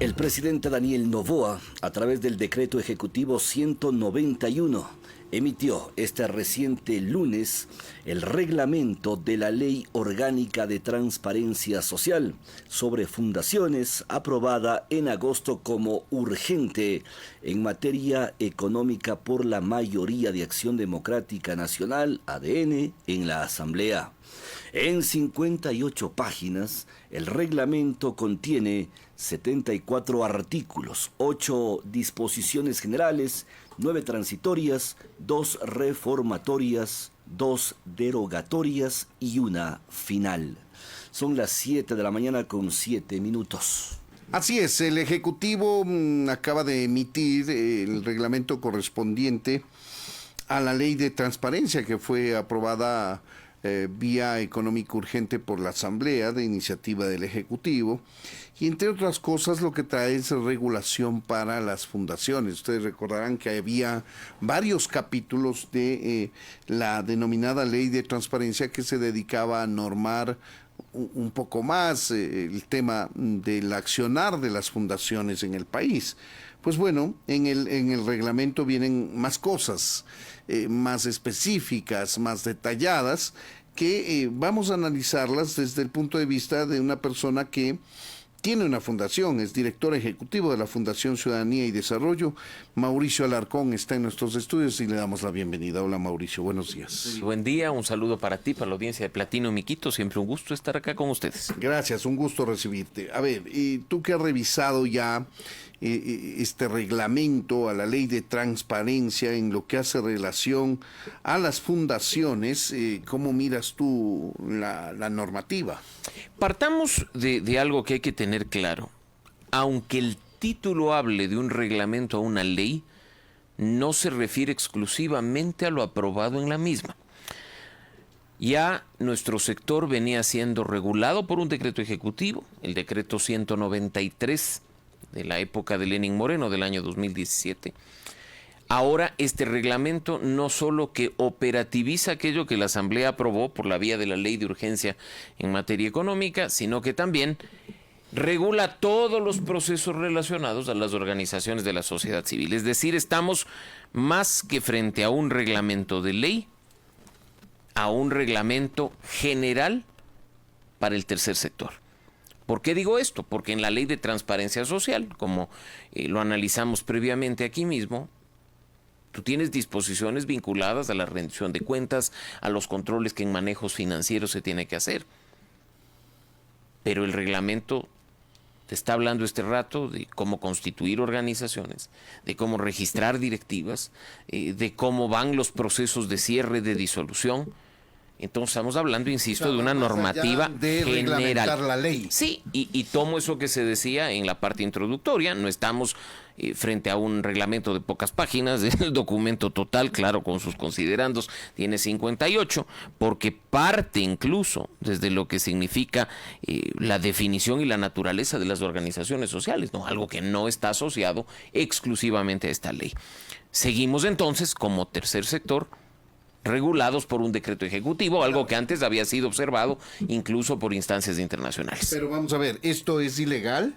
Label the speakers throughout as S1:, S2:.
S1: El presidente Daniel Noboa, a través del decreto ejecutivo 191, emitió este reciente lunes el reglamento de la Ley Orgánica de Transparencia Social sobre fundaciones, aprobada en agosto como urgente en materia económica por la Mayoría de Acción Democrática Nacional, ADN, en la Asamblea. En 58 páginas, el reglamento contiene 74 artículos, 8 disposiciones generales, 9 transitorias, 2 reformatorias, 2 derogatorias y una final. Son las 7 de la mañana con 7 minutos.
S2: Así es, el Ejecutivo acaba de emitir el reglamento correspondiente a la Ley de Transparencia que fue aprobada vía económica urgente por la Asamblea de iniciativa del Ejecutivo, y entre otras cosas lo que trae es regulación para las fundaciones. Ustedes recordarán que había varios capítulos de la denominada Ley de Transparencia que se dedicaba a normar un poco más el tema del accionar de las fundaciones en el país. Pues bueno, en el reglamento vienen más cosas, más específicas, más detalladas, que vamos a analizarlas desde el punto de vista de una persona que tiene una fundación, es director ejecutivo de la Fundación Ciudadanía y Desarrollo. Mauricio Alarcón está en nuestros estudios y le damos la bienvenida. Hola Mauricio, buenos días.
S3: Sí, buen día, un saludo para ti, para la audiencia de Platino Miquito, siempre un gusto estar acá con ustedes.
S2: Gracias, un gusto recibirte. A ver, tú que has revisado ya este reglamento a la Ley de Transparencia en lo que hace relación a las fundaciones, ¿cómo miras tú la normativa?
S3: Partamos de algo que hay que tener claro. Aunque el título hable de un reglamento a una ley, no se refiere exclusivamente a lo aprobado en la misma. Ya nuestro sector venía siendo regulado por un decreto ejecutivo, el decreto 193 de la época de Lenín Moreno del año 2017. Ahora este reglamento no solo que operativiza aquello que la Asamblea aprobó por la vía de la Ley de Urgencia en materia económica, sino que también regula todos los procesos relacionados a las organizaciones de la sociedad civil. Es decir, estamos más que frente a un reglamento de ley, a un reglamento general para el tercer sector. ¿Por qué digo esto? Porque en la Ley de Transparencia Social, como lo analizamos previamente aquí mismo, tú tienes disposiciones vinculadas a la rendición de cuentas, a los controles que en manejos financieros se tiene que hacer. Pero el reglamento te está hablando este rato de cómo constituir organizaciones, de cómo registrar directivas, de cómo van los procesos de cierre, de disolución. Entonces estamos hablando, insisto, de una normativa general.
S2: La ley.
S3: Sí, y tomo eso que se decía en la parte introductoria, no estamos frente a un reglamento de pocas páginas, el documento total, claro, con sus considerandos, tiene 58, porque parte incluso desde lo que significa la definición y la naturaleza de las organizaciones sociales, ¿no? Algo que no está asociado exclusivamente a esta ley. Seguimos entonces como tercer sector, regulados por un decreto ejecutivo, algo que antes había sido observado incluso por instancias internacionales.
S2: Pero vamos a ver, ¿esto es ilegal?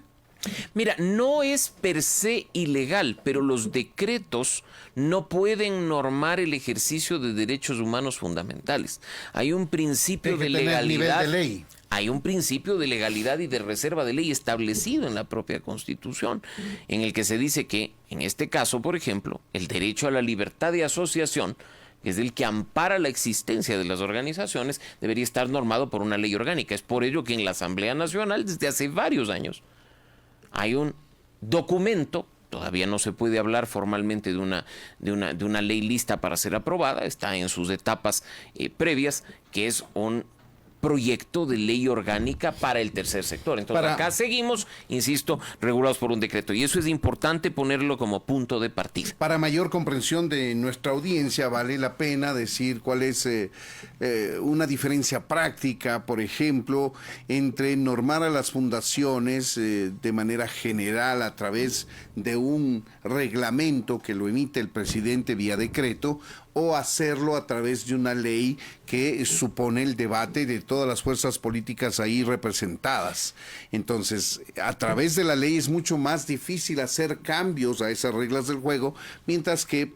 S3: Mira, no es per se ilegal, pero los decretos no pueden normar el ejercicio de derechos humanos fundamentales. Hay un principio de legalidad.
S2: Nivel de ley.
S3: Hay un principio de legalidad y de reserva de ley establecido en la propia Constitución, en el que se dice que, en este caso, por ejemplo, el derecho a la libertad de asociación, que es el que ampara la existencia de las organizaciones, debería estar normado por una ley orgánica. Es por ello que en la Asamblea Nacional, desde hace varios años, hay un documento, todavía no se puede hablar formalmente de una ley lista para ser aprobada, está en sus etapas previas, que es un proyecto de ley orgánica para el tercer sector. Entonces acá seguimos, insisto, regulados por un decreto, y eso es importante ponerlo como punto de partida.
S2: Para mayor comprensión de nuestra audiencia, vale la pena decir cuál es una diferencia práctica, por ejemplo, entre normar a las fundaciones de manera general a través de un reglamento que lo emite el presidente vía decreto, o hacerlo a través de una ley que supone el debate de todas las fuerzas políticas ahí representadas. Entonces, a través de la ley es mucho más difícil hacer cambios a esas reglas del juego, mientras que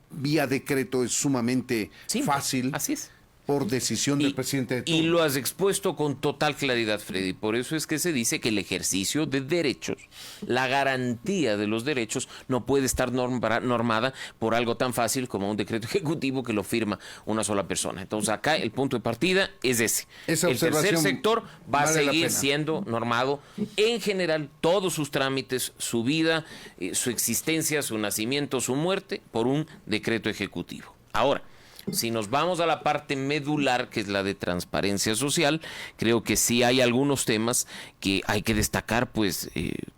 S2: vía decreto es sumamente fácil.
S3: Así es.
S2: Por decisión del presidente de turno.
S3: Y lo has expuesto con total claridad, Freddy. Por eso es que se dice que el ejercicio de derechos, la garantía de los derechos, no puede estar normada por algo tan fácil como un decreto ejecutivo que lo firma una sola persona. Entonces acá el punto de partida es ese. El tercer sector va a seguir siendo normado en general todos sus trámites, su vida, su existencia, su nacimiento, su muerte, por un decreto ejecutivo. Ahora, si nos vamos a la parte medular, que es la de transparencia social, creo que sí hay algunos temas que hay que destacar, pues,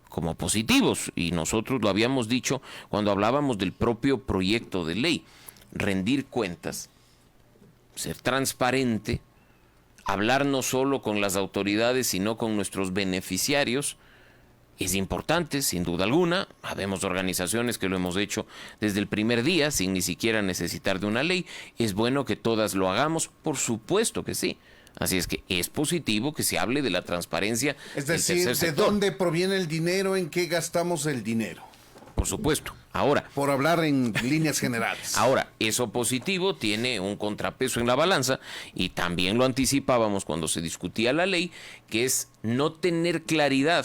S3: como positivos. Y nosotros lo habíamos dicho cuando hablábamos del propio proyecto de ley. Rendir cuentas, ser transparente, hablar no solo con las autoridades, sino con nuestros beneficiarios, es importante, sin duda alguna. Habemos organizaciones que lo hemos hecho desde el primer día, sin ni siquiera necesitar de una ley. Es bueno que todas lo hagamos, por supuesto que sí. Así es que es positivo que se hable de la transparencia.
S2: Es decir, ¿de dónde proviene el dinero? ¿En qué gastamos el dinero?
S3: Por supuesto. Ahora,
S2: por hablar en líneas generales.
S3: Ahora, eso positivo tiene un contrapeso en la balanza, y también lo anticipábamos cuando se discutía la ley, que es no tener claridad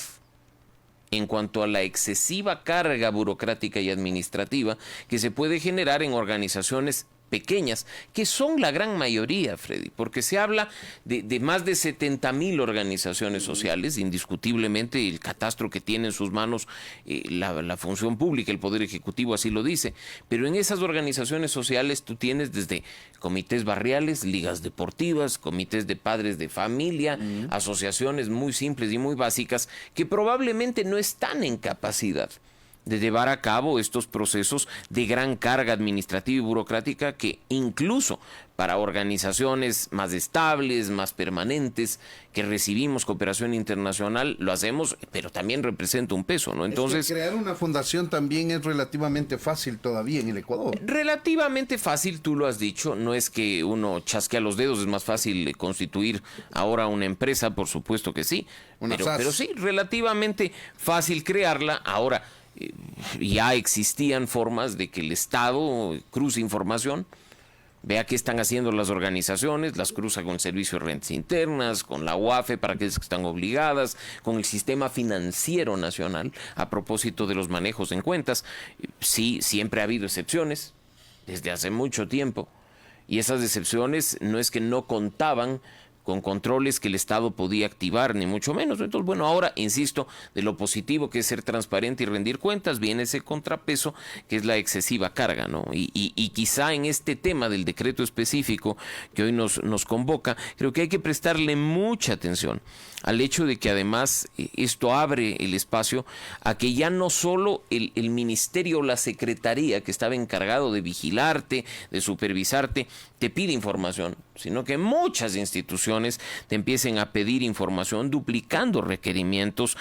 S3: en cuanto a la excesiva carga burocrática y administrativa que se puede generar en organizaciones pequeñas, que son la gran mayoría, Freddy, porque se habla de más de 70,000 organizaciones sociales, indiscutiblemente el catastro que tiene en sus manos la función pública, el Poder Ejecutivo así lo dice, pero en esas organizaciones sociales tú tienes desde comités barriales, ligas deportivas, comités de padres de familia, asociaciones muy simples y muy básicas que probablemente no están en capacidad de llevar a cabo estos procesos de gran carga administrativa y burocrática que incluso para organizaciones más estables, más permanentes, que recibimos cooperación internacional, lo hacemos, pero también representa un peso, ¿no? Entonces,
S2: es que crear una fundación también es relativamente fácil todavía en el Ecuador.
S3: Relativamente fácil, tú lo has dicho, no es que uno chasquea los dedos, es más fácil constituir ahora una empresa, por supuesto que sí, pero sí, relativamente fácil crearla. Ahora, ya existían formas de que el Estado cruce información, vea qué están haciendo las organizaciones, las cruza con el Servicio de Rentas Internas, con la UAFE para aquellas que están obligadas, con el Sistema Financiero Nacional a propósito de los manejos en cuentas. Sí, siempre ha habido excepciones desde hace mucho tiempo, y esas excepciones no es que no contaban con controles que el Estado podía activar, ni mucho menos. Entonces, bueno, ahora, insisto, de lo positivo que es ser transparente y rendir cuentas, viene ese contrapeso que es la excesiva carga, ¿no? Y quizá en este tema del decreto específico que hoy nos convoca, creo que hay que prestarle mucha atención al hecho de que además esto abre el espacio a que ya no solo el ministerio o la secretaría que estaba encargado de vigilarte, de supervisarte, te pide información, sino que muchas instituciones te empiecen a pedir información, duplicando requerimientos,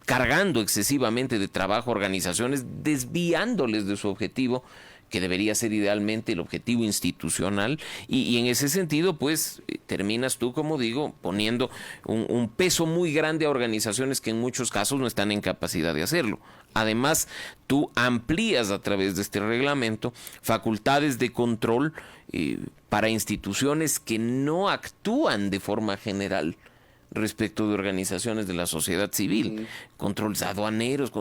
S3: cargando excesivamente de trabajo a organizaciones, desviándoles de su objetivo, que debería ser idealmente el objetivo institucional, y en ese sentido, pues, terminas tú, como digo, poniendo un peso muy grande a organizaciones que en muchos casos no están en capacidad de hacerlo. Además, tú amplías a través de este reglamento facultades de control para instituciones que no actúan de forma general respecto de organizaciones de la sociedad civil, controles aduaneros,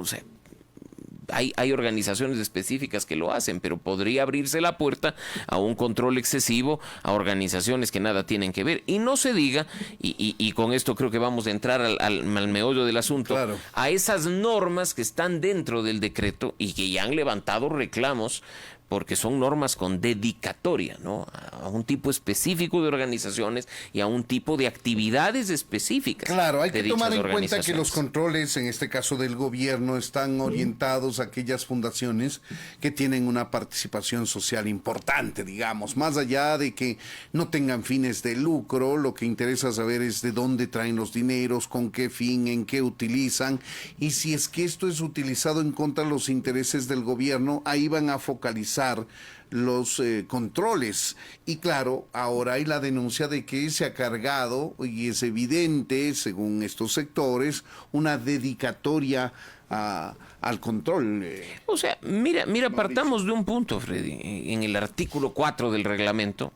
S3: hay organizaciones específicas que lo hacen, pero podría abrirse la puerta a un control excesivo a organizaciones que nada tienen que ver. Y no se diga, y con esto creo que vamos a entrar al meollo del asunto, claro, a esas normas que están dentro del decreto y que ya han levantado reclamos, porque son normas con dedicatoria, ¿no?, a un tipo específico de organizaciones y a un tipo de actividades específicas.
S2: Claro, hay que tomar en cuenta que los controles, en este caso del gobierno, están orientados a aquellas fundaciones que tienen una participación social importante, digamos. Más allá de que no tengan fines de lucro, lo que interesa saber es de dónde traen los dineros, con qué fin, en qué utilizan, y si es que esto es utilizado en contra de los intereses del gobierno, ahí van a focalizar reforzar los controles. Y claro, ahora hay la denuncia de que se ha cargado, y es evidente, según estos sectores, una dedicatoria al control.
S3: O sea, mira, partamos de un punto, Freddy. En el artículo 4 del reglamento,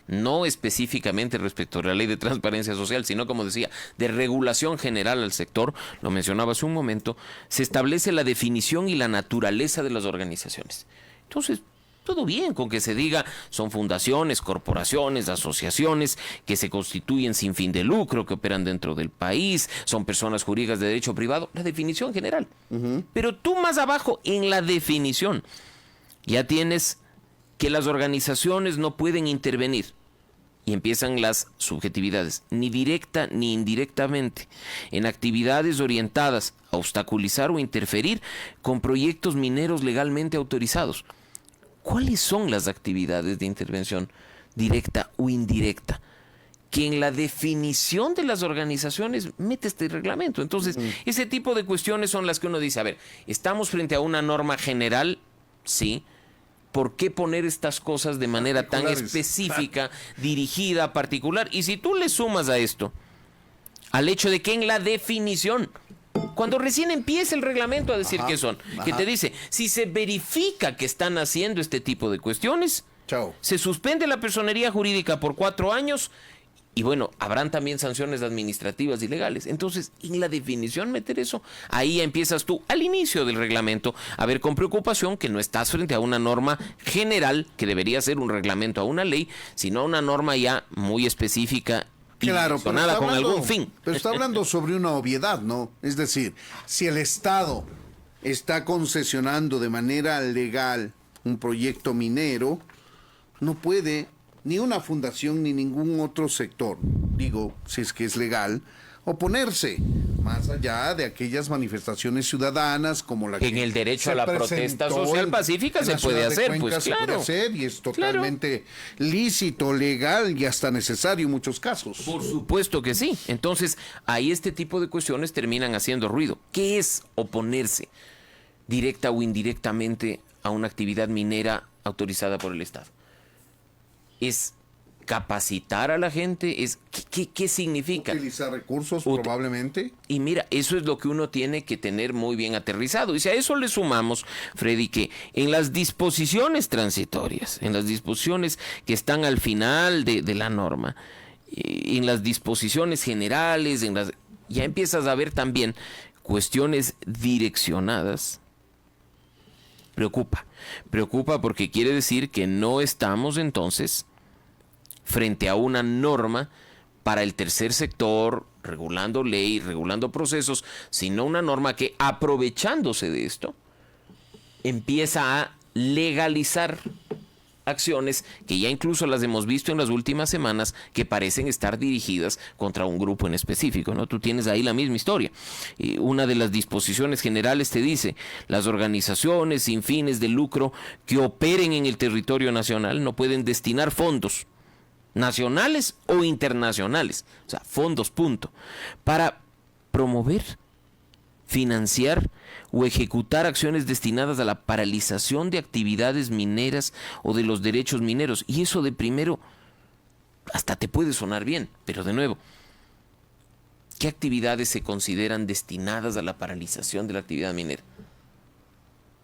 S3: no específicamente respecto a la ley de transparencia social, sino, como decía, de regulación general al sector, lo mencionaba hace un momento, se establece la definición y la naturaleza de las organizaciones. Entonces, todo bien con que se diga son fundaciones, corporaciones, asociaciones que se constituyen sin fin de lucro, que operan dentro del país, son personas jurídicas de derecho privado, la definición general. Pero tú más abajo en la definición ya tienes que las organizaciones no pueden intervenir. Y empiezan las subjetividades, ni directa ni indirectamente, en actividades orientadas a obstaculizar o interferir con proyectos mineros legalmente autorizados. ¿Cuáles son las actividades de intervención directa o indirecta? Que en la definición de las organizaciones mete este reglamento. Entonces, ese tipo de cuestiones son las que uno dice, a ver, ¿estamos frente a una norma general? Sí. ¿Por qué poner estas cosas de manera tan específica, dirigida, particular? Y si tú le sumas a esto, al hecho de que en la definición, cuando recién empieza el reglamento a decir qué son, que te dice, si se verifica que están haciendo este tipo de cuestiones, se suspende la personería jurídica por 4 años. Y bueno, habrán también sanciones administrativas y legales. Entonces, en la definición meter eso, ahí empiezas tú al inicio del reglamento a ver con preocupación que no estás frente a una norma general, que debería ser un reglamento a una ley, sino a una norma ya muy específica y relacionada con algún fin.
S2: Pero está hablando sobre una obviedad, ¿no? Es decir, si el Estado está concesionando de manera legal un proyecto minero, no puede ni una fundación ni ningún otro sector, digo, si es que es legal, oponerse, más allá de aquellas manifestaciones ciudadanas como la que
S3: en el derecho a la protesta social pacífica se puede hacer, pues
S2: se puede hacer, y es totalmente lícito, legal y hasta necesario en muchos casos.
S3: Por supuesto que sí. Entonces, ahí este tipo de cuestiones terminan haciendo ruido. ¿Qué es oponerse directa o indirectamente a una actividad minera autorizada por el Estado? Es capacitar a la gente, ¿qué significa?
S2: Utilizar recursos, probablemente.
S3: Y mira, eso es lo que uno tiene que tener muy bien aterrizado. Y si a eso le sumamos, Freddy, que en las disposiciones transitorias, en las disposiciones que están al final de la norma, en las disposiciones generales, ya empiezas a ver también cuestiones direccionadas. Preocupa porque quiere decir que no estamos entonces frente a una norma para el tercer sector, regulando ley, regulando procesos, sino una norma que, aprovechándose de esto, empieza a legalizar acciones que ya incluso las hemos visto en las últimas semanas, que parecen estar dirigidas contra un grupo en específico, ¿no? Tú tienes ahí la misma historia. Una de las disposiciones generales te dice, las organizaciones sin fines de lucro que operen en el territorio nacional no pueden destinar fondos nacionales o internacionales, o sea, fondos, punto, para promover, financiar o ejecutar acciones destinadas a la paralización de actividades mineras o de los derechos mineros. Y eso de primero hasta te puede sonar bien, pero de nuevo, ¿qué actividades se consideran destinadas a la paralización de la actividad minera?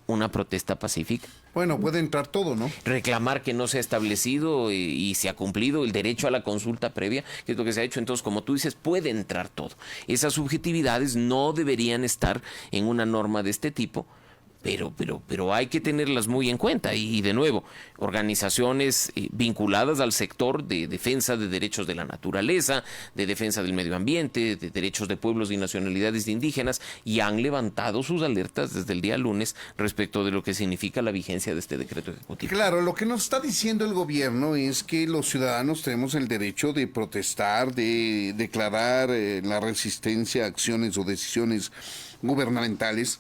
S3: ¿Una protesta pacífica?
S2: Bueno, puede entrar todo, ¿no?
S3: Reclamar que no se ha establecido y se ha cumplido el derecho a la consulta previa, que es lo que se ha hecho. Entonces, como tú dices, puede entrar todo. Esas subjetividades no deberían estar en una norma de este tipo, pero hay que tenerlas muy en cuenta. Y de nuevo, organizaciones vinculadas al sector de defensa de derechos de la naturaleza, de defensa del medio ambiente, de derechos de pueblos y nacionalidades indígenas, y han levantado sus alertas desde el día lunes respecto de lo que significa la vigencia de este decreto ejecutivo.
S2: Claro, lo que nos está diciendo el gobierno es que los ciudadanos tenemos el derecho de protestar, de declarar la resistencia a acciones o decisiones gubernamentales,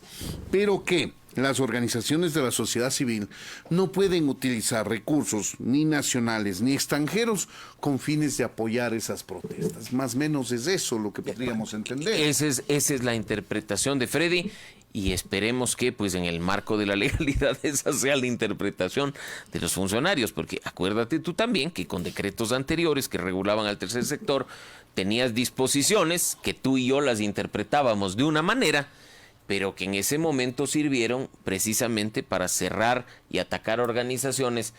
S2: pero que las organizaciones de la sociedad civil no pueden utilizar recursos ni nacionales ni extranjeros con fines de apoyar esas protestas. Más o menos es eso lo que podríamos entender.
S3: Esa es la interpretación de Freddy, y esperemos que pues en el marco de la legalidad esa sea la interpretación de los funcionarios, porque acuérdate tú también que con decretos anteriores que regulaban al tercer sector tenías disposiciones que tú y yo las interpretábamos de una manera, pero que en ese momento sirvieron precisamente para cerrar y atacar organizaciones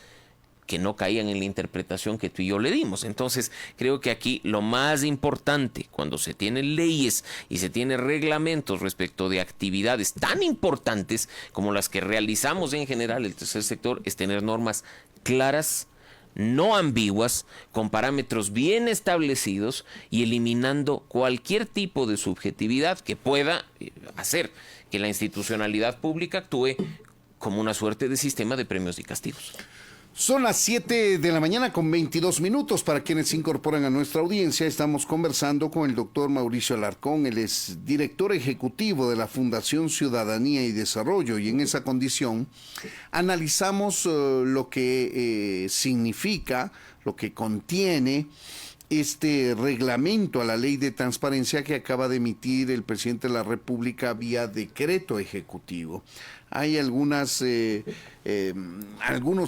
S3: que no caían en la interpretación que tú y yo le dimos. Entonces, creo que aquí lo más importante, cuando se tienen leyes y se tienen reglamentos respecto de actividades tan importantes como las que realizamos en general el tercer sector, es tener normas claras, no ambiguas, con parámetros bien establecidos y eliminando cualquier tipo de subjetividad que pueda hacer que la institucionalidad pública actúe como una suerte de sistema de premios y castigos.
S2: Son las 7 de la mañana con 22 minutos. Para quienes se incorporan a nuestra audiencia, estamos conversando con el doctor Mauricio Alarcón. Él es director ejecutivo de la Fundación Ciudadanía y Desarrollo, y en esa condición analizamos lo que significa, lo que contiene este reglamento a la ley de transparencia que acaba de emitir el presidente de la República vía decreto ejecutivo. Hay algunos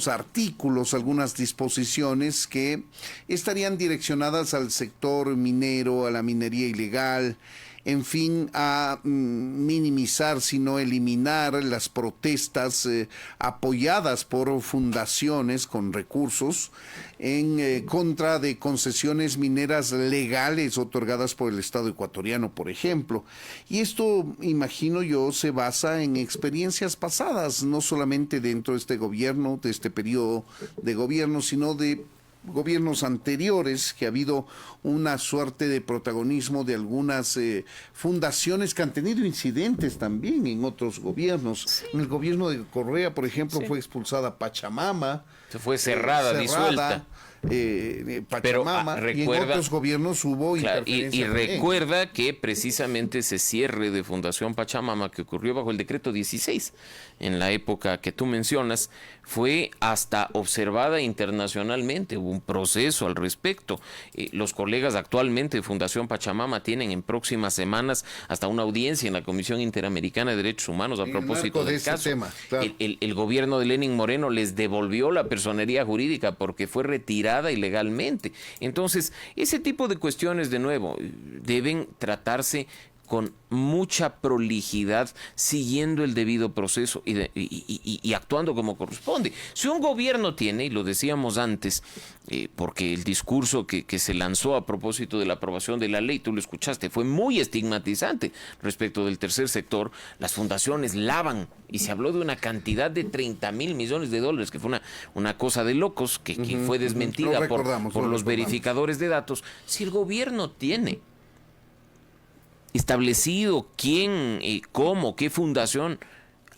S2: artículos, algunas disposiciones que estarían direccionadas al sector minero, a la minería ilegal, en fin, a minimizar, si no eliminar las protestas apoyadas por fundaciones con recursos en contra de concesiones mineras legales otorgadas por el Estado ecuatoriano, por ejemplo. Y esto, imagino yo, se basa en experiencias pasadas, no solamente dentro de este gobierno, de este periodo de gobierno, sino de gobiernos anteriores, que ha habido una suerte de protagonismo de algunas fundaciones que han tenido incidentes también en otros gobiernos. Sí. En el gobierno de Correa, por ejemplo, sí, fue expulsada Pachamama.
S3: Se fue cerrada, disuelta.
S2: Pachamama, pero, y en otros gobiernos hubo interferencia.
S3: Y recuerda que precisamente ese cierre de Fundación Pachamama, que ocurrió bajo el decreto 16, en la época que tú mencionas, fue hasta observada internacionalmente. Hubo un proceso al respecto. Los colegas actualmente de Fundación Pachamama tienen en próximas semanas hasta una audiencia en la Comisión Interamericana de Derechos Humanos a propósito del caso.
S2: Tema, claro.
S3: El gobierno de Lenín Moreno les devolvió la personería jurídica porque fue retirada ilegalmente. Entonces, ese tipo de cuestiones, de nuevo, deben tratarse con mucha prolijidad, siguiendo el debido proceso y actuando como corresponde. Si un gobierno tiene, y lo decíamos antes, porque el discurso que se lanzó a propósito de la aprobación de la ley, tú lo escuchaste, fue muy estigmatizante respecto del tercer sector. Las fundaciones lavan, y se habló de una cantidad de 30,000 millones de dólares, que fue una cosa de locos, que fue desmentida por los verificadores de datos. Si el gobierno tiene establecido quién, cómo, qué fundación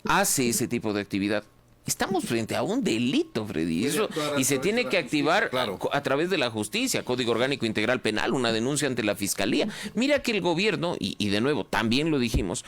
S3: hace ese tipo de actividad, estamos frente a un delito, Freddy. Eso, y se tiene que activar, claro, a través de la justicia, Código Orgánico Integral Penal, una denuncia ante la Fiscalía. Mira que el gobierno, y de nuevo, también lo dijimos,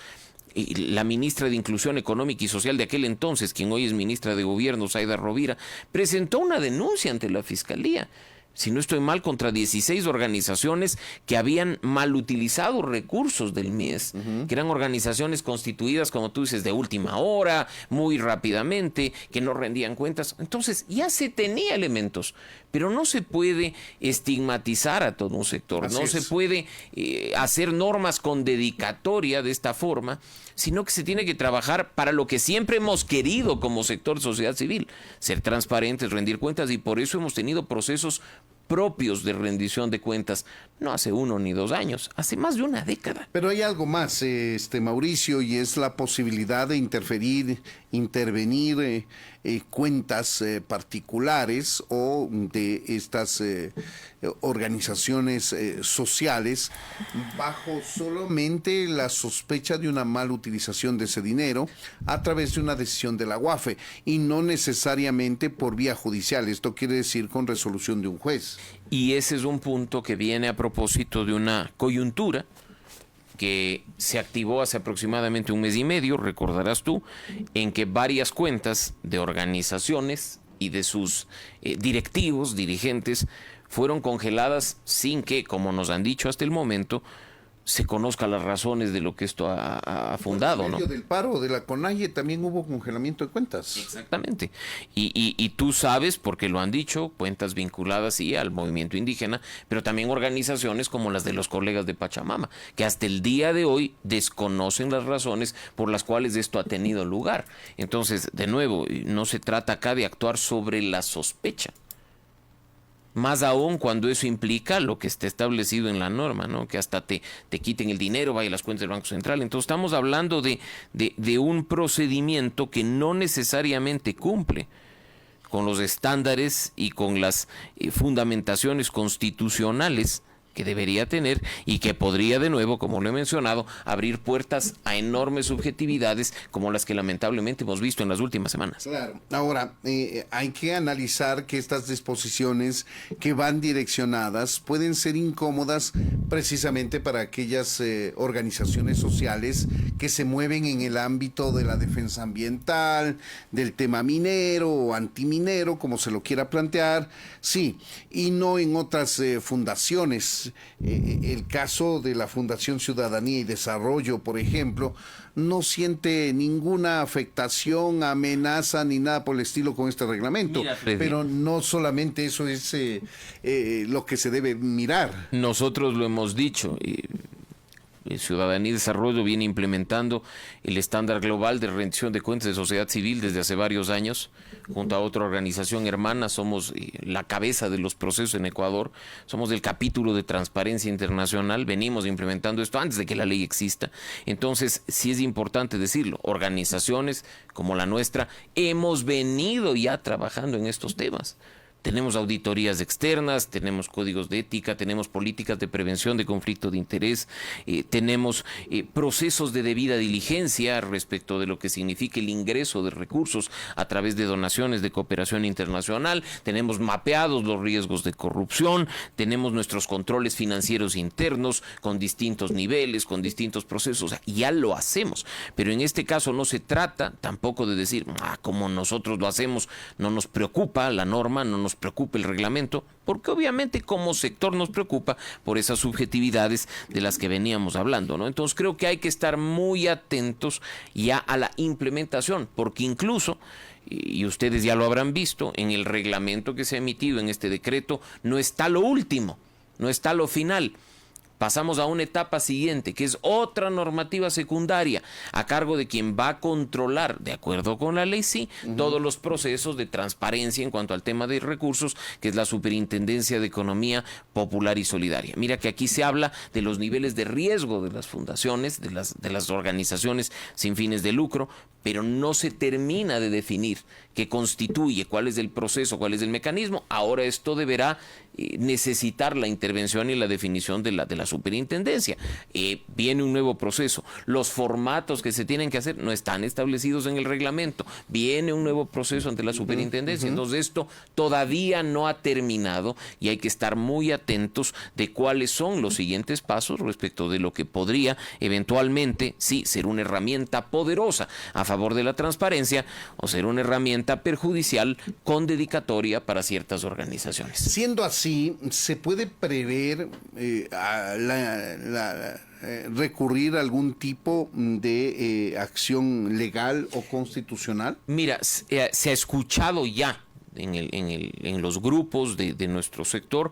S3: la ministra de Inclusión Económica y Social de aquel entonces, quien hoy es ministra de Gobierno, Zaida Rovira, presentó una denuncia ante la Fiscalía, si no estoy mal, contra 16 organizaciones que habían mal utilizado recursos del MIES, que eran organizaciones constituidas, como tú dices, de última hora, muy rápidamente, que no rendían cuentas. Entonces, ya se tenía elementos, pero no se puede estigmatizar a todo un sector, no se puede hacer normas con dedicatoria de esta forma, sino que se tiene que trabajar para lo que siempre hemos querido como sector de sociedad civil, ser transparentes, rendir cuentas, y por eso hemos tenido procesos propios de rendición de cuentas, no hace 1 ni 2 años, hace más de una década.
S2: Pero hay algo más, Mauricio, y es la posibilidad de intervenir cuentas particulares o de estas organizaciones sociales bajo solamente la sospecha de una mala utilización de ese dinero a través de una decisión de la UAFE, y no necesariamente por vía judicial. Esto quiere decir con resolución de un juez.
S3: Y ese es un punto que viene a propósito de una coyuntura que se activó hace aproximadamente un mes y medio, recordarás tú, en que varias cuentas de organizaciones y de sus directivos, dirigentes, fueron congeladas sin que, como nos han dicho hasta el momento, se conozcan las razones de lo que esto ha fundado,
S2: en
S3: ¿no?
S2: medio del paro de la CONAIE también hubo congelamiento de cuentas.
S3: Exactamente. Y tú sabes, porque lo han dicho, cuentas vinculadas sí al movimiento indígena, pero también organizaciones como las de los colegas de Pachamama, que hasta el día de hoy desconocen las razones por las cuales esto ha tenido lugar. Entonces, de nuevo, no se trata acá de actuar sobre la sospecha. Más aún cuando eso implica lo que está establecido en la norma, ¿no? Que hasta te quiten el dinero, vaya a las cuentas del Banco Central. Entonces estamos hablando de un procedimiento que no necesariamente cumple con los estándares y con las fundamentaciones constitucionales que debería tener y que podría, de nuevo, como lo he mencionado, abrir puertas a enormes subjetividades como las que lamentablemente hemos visto en las últimas semanas.
S2: Claro. Ahora, hay que analizar que estas disposiciones que van direccionadas pueden ser incómodas precisamente para aquellas organizaciones sociales que se mueven en el ámbito de la defensa ambiental, del tema minero o antiminero, como se lo quiera plantear, sí, y no en otras fundaciones. El caso de la Fundación Ciudadanía y Desarrollo, por ejemplo, no siente ninguna afectación, amenaza ni nada por el estilo con este reglamento.
S3: Mira, Freddy,
S2: pero no solamente eso es lo que se debe mirar.
S3: Nosotros lo hemos dicho. Ciudadanía y Desarrollo viene implementando el estándar global de rendición de cuentas de sociedad civil desde hace varios años, junto a otra organización hermana. Somos la cabeza de los procesos en Ecuador, somos del capítulo de Transparencia Internacional, venimos implementando esto antes de que la ley exista. Entonces, sí es importante decirlo, organizaciones como la nuestra hemos venido ya trabajando en estos temas. Tenemos auditorías externas, tenemos códigos de ética, tenemos políticas de prevención de conflicto de interés, tenemos procesos de debida diligencia respecto de lo que significa el ingreso de recursos a través de donaciones de cooperación internacional, tenemos mapeados los riesgos de corrupción, tenemos nuestros controles financieros internos con distintos niveles, con distintos procesos, o sea, ya lo hacemos. Pero en este caso no se trata tampoco de decir, como nosotros lo hacemos, no nos preocupa la norma, no nos preocupa el reglamento, porque obviamente como sector nos preocupa por esas subjetividades de las que veníamos hablando, ¿no? Entonces creo que hay que estar muy atentos ya a la implementación, porque incluso, y ustedes ya lo habrán visto, en el reglamento que se ha emitido en este decreto no está lo último, no está lo final. Pasamos a una etapa siguiente, que es otra normativa secundaria, a cargo de quien va a controlar, de acuerdo con la ley, sí, todos los procesos de transparencia en cuanto al tema de recursos, que es la Superintendencia de Economía Popular y Solidaria. Mira que aquí se habla de los niveles de riesgo de las fundaciones, de las organizaciones sin fines de lucro, pero no se termina de definir qué constituye, cuál es el proceso, cuál es el mecanismo. Ahora esto deberá necesitar la intervención y la definición de la superintendencia. Viene un nuevo proceso. Los formatos que se tienen que hacer no están establecidos en el reglamento. Viene un nuevo proceso ante la superintendencia. Entonces esto todavía no ha terminado y hay que estar muy atentos de cuáles son los siguientes pasos respecto de lo que podría eventualmente, sí, ser una herramienta poderosa a favor de la transparencia o ser una herramienta perjudicial con dedicatoria para ciertas organizaciones.
S2: Siendo así, ¿se puede prever recurrir a algún tipo de acción legal o constitucional?
S3: Mira, se ha escuchado ya en los grupos de nuestro sector,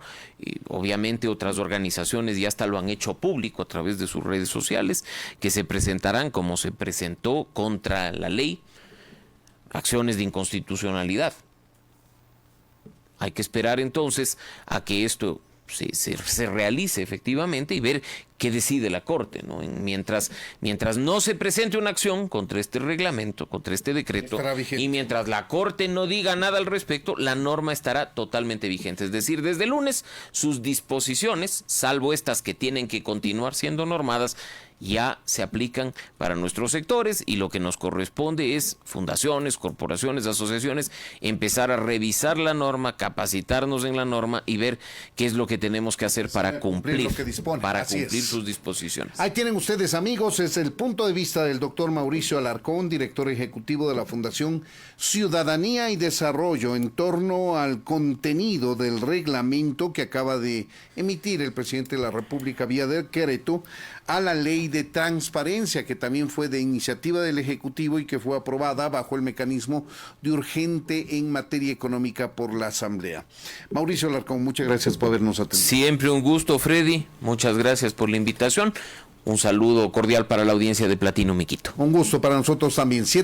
S3: obviamente otras organizaciones ya hasta lo han hecho público a través de sus redes sociales, que se presentarán, como se presentó contra la ley, acciones de inconstitucionalidad. Hay que esperar entonces a que esto se realice efectivamente y ver qué decide la Corte, ¿no? Mientras no se presente una acción contra este reglamento, contra este decreto, y mientras la Corte no diga nada al respecto, la norma estará totalmente vigente. Es decir, desde el lunes, sus disposiciones, salvo estas que tienen que continuar siendo normadas, ya se aplican para nuestros sectores y lo que nos corresponde es fundaciones, corporaciones, asociaciones, empezar a revisar la norma, capacitarnos en la norma y ver qué es lo que tenemos que hacer para cumplir,
S2: lo que dispone.
S3: para
S2: Así
S3: cumplir sus disposiciones.
S2: Ahí tienen ustedes, amigos, es el punto de vista del doctor Mauricio Alarcón, director ejecutivo de la Fundación Ciudadanía y Desarrollo, en torno al contenido del reglamento que acaba de emitir el presidente de la República vía decreto a la ley de transparencia, que también fue de iniciativa del Ejecutivo y que fue aprobada bajo el mecanismo de urgente en materia económica por la Asamblea. Mauricio Alarcón, muchas gracias por habernos atendido.
S3: Siempre un gusto, Freddy. Muchas gracias por la invitación. Un saludo cordial para la audiencia de Platino Miquito.
S2: Un gusto para nosotros también.